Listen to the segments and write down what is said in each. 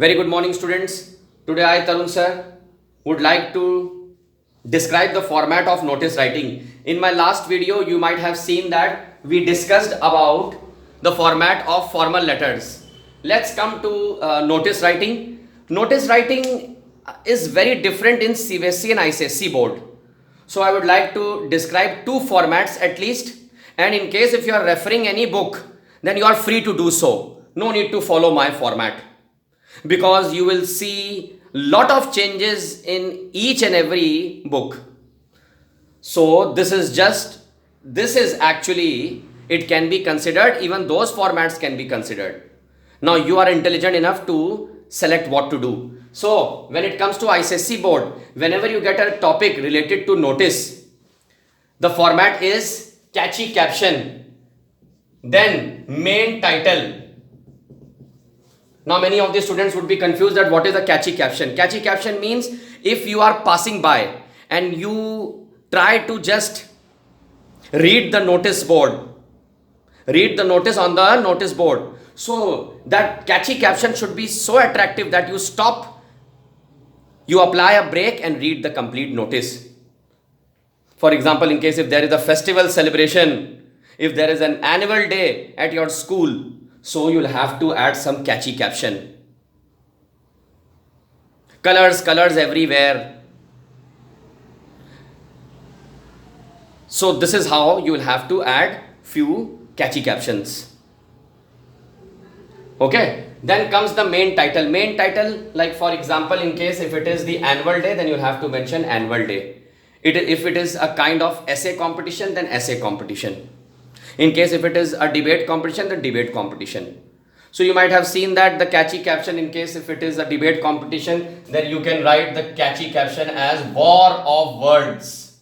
Very good morning, students. Today I, Tarun sir, would like to describe the format of notice writing. In my last video, you might have seen that we discussed about the format of formal letters. Let's come to notice writing. Notice writing is very different in CBSE and ICSE board. So I would like to describe two formats at least. And in case if you are referring any book, then you are free to do so. No need to follow my format, because you will see lot of changes in each and every book. So this is actually, it can be considered, even those formats can be considered. Now you are intelligent enough to select what to do. So when it comes to ICSE board, whenever you get a topic related to notice, the format is catchy caption, then main title. Now many of the students would be confused that what is a catchy caption. Catchy caption means if you are passing by and you try to just read the notice board, read the notice on the notice board. So that catchy caption should be so attractive that you stop, you apply a break and read the complete notice. For example, in case if there is a festival celebration, if there is an annual day at your school, so you'll have to add some catchy caption. Colors everywhere. So this is how you will have to add few catchy captions. Okay, then comes the main title. Main title, like for example, in case if it is the annual day, then you'll have to mention annual day. If it is a kind of essay competition, then essay competition. In case if it is a debate competition, then debate competition. So you might have seen that the catchy caption, in case if it is a debate competition, then you can write the catchy caption as war of words.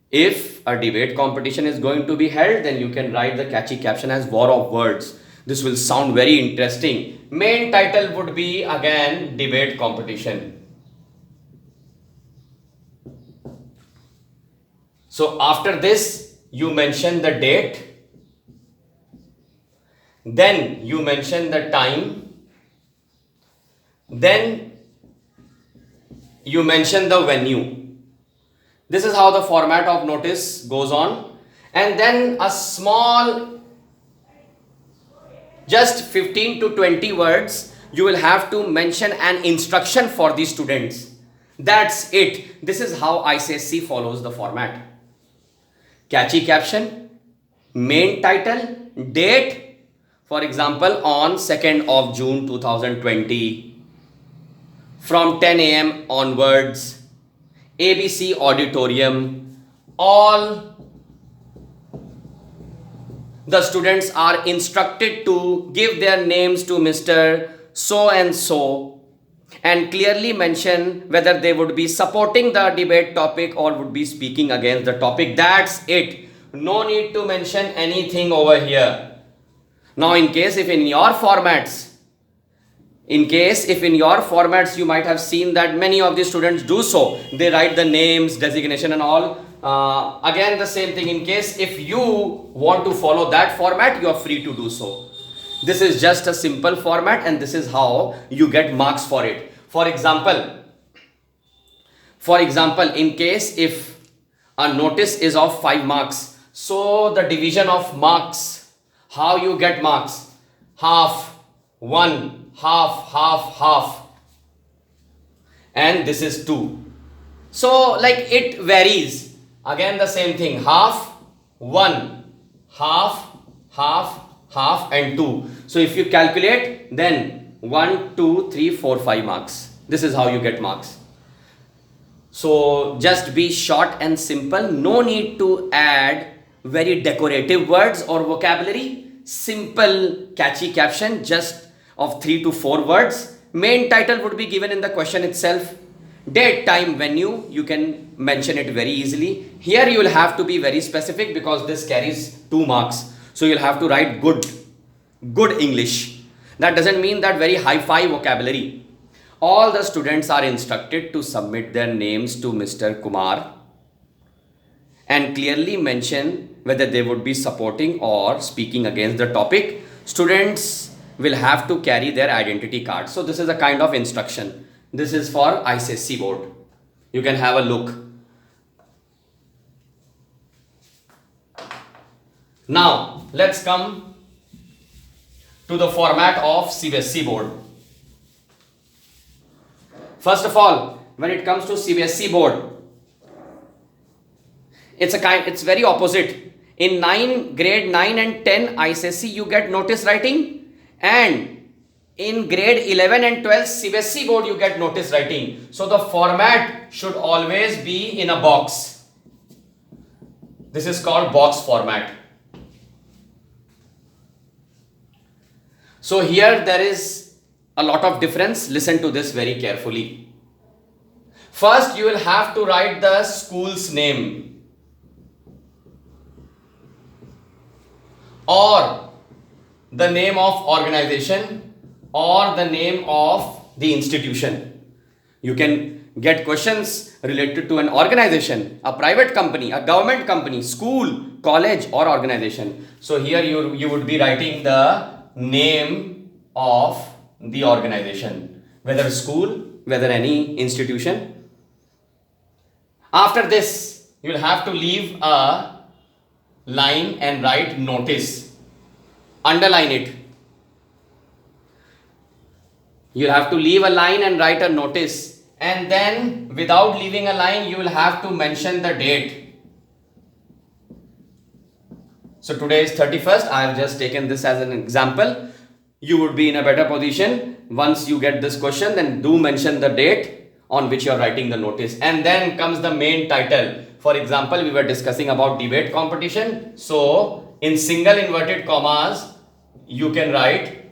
If a debate competition is going to be held, then you can write the catchy caption as war of words. This will sound very interesting. Main title would be again debate competition. So after this, you mention the date, then you mention the time, then you mention the venue. This is how the format of notice goes on. And then a small, just 15 to 20 words, you will have to mention an instruction for the students. That's it. This is how ICSE follows the format. Catchy caption, main title, date, for example on 2nd of June 2020, from 10 AM onwards, ABC auditorium. All the students are instructed to give their names to Mr. So and so and clearly mention whether they would be supporting the debate topic or would be speaking against the topic. That's it. No need to mention anything over here. Now in case if in your formats, you might have seen that many of the students do so. They write the names, designation and all. Again the same thing, in case if you want to follow that format, you are free to do so. This is just a simple format and this is how you get marks for it. For example, in case if a notice is of 5 marks, so the division of marks, how you get marks? Half, 1, half, and this is 2. So like it varies. Again the same thing, half, 1, half, and 2. So if you calculate, then 1, 2, 3, 4, 5 marks. This is how you get marks. So just be short and simple. No need to add very decorative words or vocabulary. Simple catchy caption just of 3 to 4 words. Main title would be given in the question itself. Date, time, venue, you can mention it very easily. Here you will have to be very specific because this carries 2 marks. So you'll have to write good English. That doesn't mean that very high-fi vocabulary. All the students are instructed to submit their names to Mr. Kumar and clearly mention whether they would be supporting or speaking against the topic. students will have to carry their identity card. So this is a kind of instruction. This is for ICSE board. You can have a look. Now let's come to the format of CBSE board. First of all, when it comes to CBSE board, it's very opposite. In grade 9 and 10 ICSE, you get notice writing, and in grade 11 and 12 CBSE board, you get notice writing. So the format should always be in a box. This is called box format. So here there is a lot of difference. Listen to this very carefully. First, you will have to write the school's name, or the name of organization, or the name of the institution. You can get questions related to an organization, a private company, a government company, school, college, or organization. So here you would be writing the name of the organization, whether school, whether any institution. After this, you will have to leave a line and write notice. Underline it. You have to leave a line and write a notice, and then without leaving a line, you will have to mention the date. So today is 31st. I have just taken this as an example. You would be in a better position. Once you get this question, then do mention the date on which you are writing the notice. And then comes the main title. For example, we were discussing about debate competition. So in single inverted commas, you can write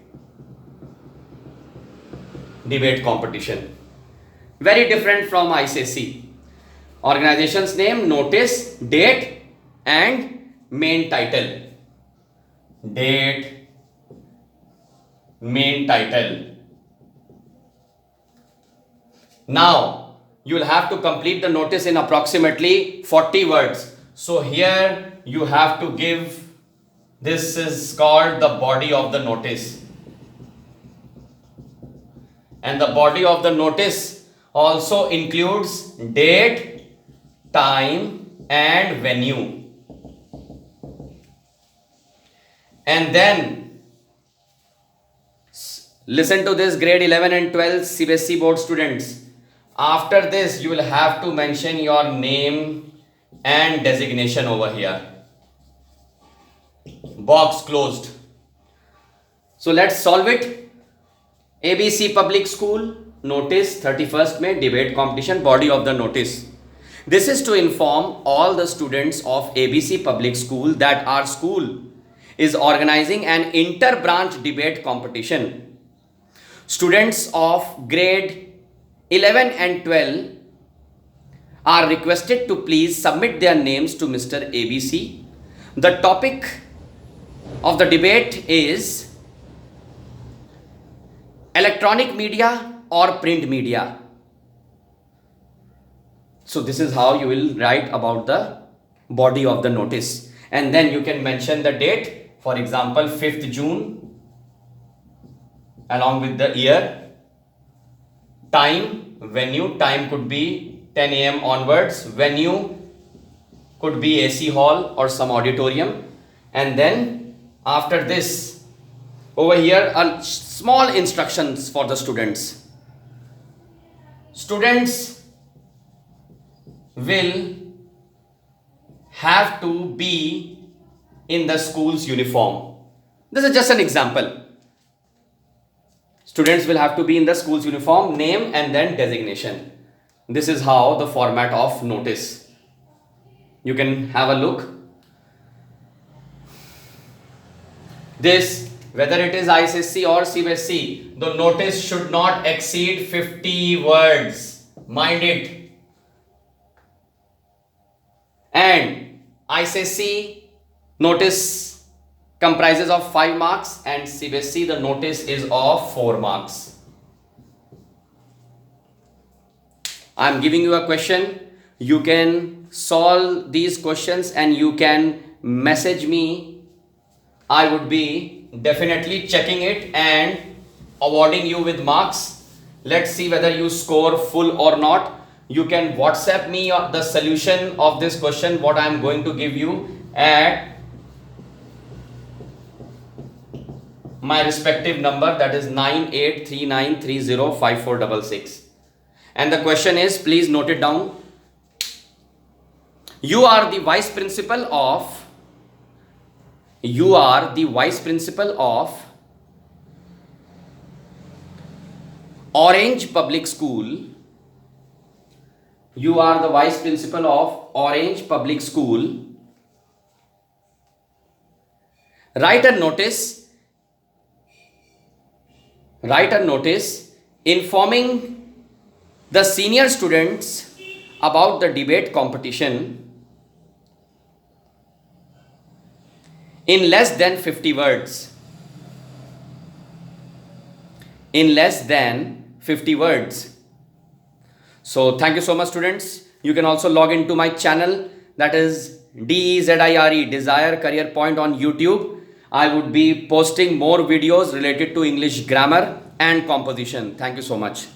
debate competition. Very different from ICSE. Organization's name, notice, date, and main title. Date, main title. Now you will have to complete the notice in approximately 40 words. So here you have to give, this is called the body of the notice. And the body of the notice also includes date, time, and venue. And then listen to this, grade 11 and 12 CBSE board students. After this, you will have to mention your name and designation over here. Box closed. So let's solve it. ABC Public School, notice 31st May, debate competition, body of the notice. This is to inform all the students of ABC Public School that our school is organizing an inter-branch debate competition. Students of grade 11 and 12 are requested to please submit their names to Mr. ABC. The topic of the debate is electronic media or print media. So this is how you will write about the body of the notice. And then you can mention the date, for example 5th June, along with the year. Time, venue, time could be 10 AM onwards, venue could be AC hall or some auditorium. And then after this, over here are small instructions for the students. Students will have to be in the school's uniform. This is just an example. Students will have to be in the school's uniform, name and then designation. This is how the format of notice. You can have a look. This, whether it is ICSE or CBSE, the notice should not exceed 50 words. Mind it. And ICSE notice comprises of 5 marks, and CBSE the notice is of 4 marks. I am giving you a question. You can solve these questions and you can message me. I would be definitely checking it and awarding you with marks. Let's see whether you score full or not. You can WhatsApp me the solution of this question, what I am going to give you, at my respective number, that is 9839305466. And the question is, please note it down. You are the vice principal of Orange Public School. You are the vice principal of Orange Public School. Write a notice informing the senior students about the debate competition in less than 50 words. In less than 50 words. So thank you so much, students. You can also log into my channel, that is DEZIRE, Desire Career Point, on YouTube. I would be posting more videos related to English grammar and composition. Thank you so much.